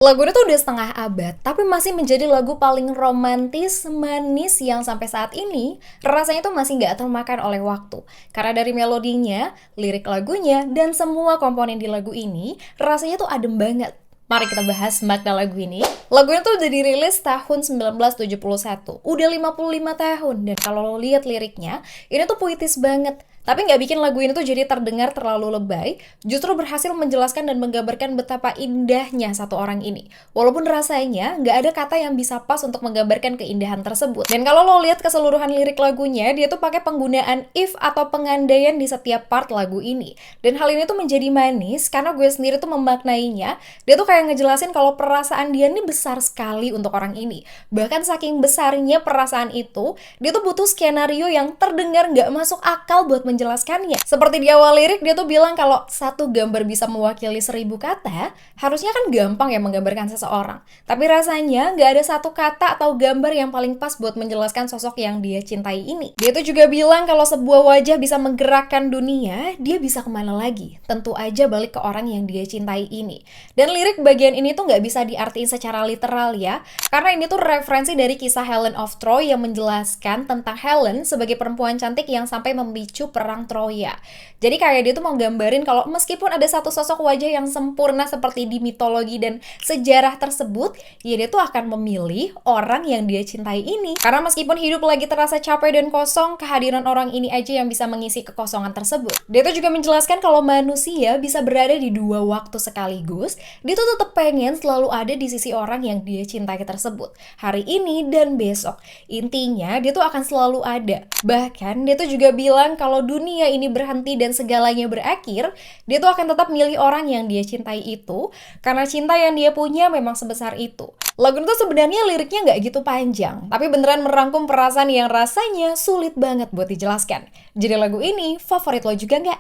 Lagu itu tuh udah setengah abad, tapi masih menjadi lagu paling romantis, manis yang sampai saat ini rasanya tuh masih nggak termakan oleh waktu. Karena dari melodinya, lirik lagunya, dan semua komponen di lagu ini rasanya tuh adem banget. Mari kita bahas makna lagu ini. Lagunya tuh udah dirilis tahun 1971, udah 55 tahun. Dan kalau lo lihat liriknya, ini tuh puitis banget. Tapi nggak bikin lagu ini tuh jadi terdengar terlalu lebay, justru berhasil menjelaskan dan menggambarkan betapa indahnya satu orang ini. Walaupun rasanya nggak ada kata yang bisa pas untuk menggambarkan keindahan tersebut. Dan kalau lo lihat keseluruhan lirik lagunya, dia tuh pakai penggunaan if atau pengandaian di setiap part lagu ini. Dan hal ini tuh menjadi manis karena gue sendiri tuh memaknainya. Dia tuh kayak ngejelasin kalau perasaan dia nih besar sekali untuk orang ini. Bahkan saking besarnya perasaan itu, dia tuh butuh skenario yang terdengar nggak masuk akal buat menjelaskannya. Seperti di awal lirik, dia tuh bilang kalau satu gambar bisa mewakili 1000 kata, harusnya kan gampang ya menggambarkan seseorang. Tapi rasanya nggak ada satu kata atau gambar yang paling pas buat menjelaskan sosok yang dia cintai ini. Dia tuh juga bilang kalau sebuah wajah bisa menggerakkan dunia, dia bisa kemana lagi? Tentu aja balik ke orang yang dia cintai ini. Dan lirik bagian ini tuh nggak bisa diartiin secara literal ya, karena ini tuh referensi dari kisah Helen of Troy yang menjelaskan tentang Helen sebagai perempuan cantik yang sampai memicu perang Troya. Jadi kayak dia tuh mau gambarin kalau meskipun ada satu sosok wajah yang sempurna seperti di mitologi dan sejarah tersebut, ya dia tuh akan memilih orang yang dia cintai ini. Karena meskipun hidup lagi terasa capek dan kosong, kehadiran orang ini aja yang bisa mengisi kekosongan tersebut. Dia tuh juga menjelaskan kalau manusia bisa berada di dua waktu sekaligus, dia tuh tetap pengen selalu ada di sisi orang yang dia cintai tersebut. Hari ini dan besok. Intinya, dia tuh akan selalu ada. Bahkan, dia tuh juga bilang kalau dunia ini berhenti dan segalanya berakhir, dia tuh akan tetap milih orang yang dia cintai itu, karena cinta yang dia punya memang sebesar itu. Lagu itu sebenarnya liriknya nggak gitu panjang, tapi beneran merangkum perasaan yang rasanya sulit banget buat dijelaskan. Jadi lagu ini favorit lo juga nggak?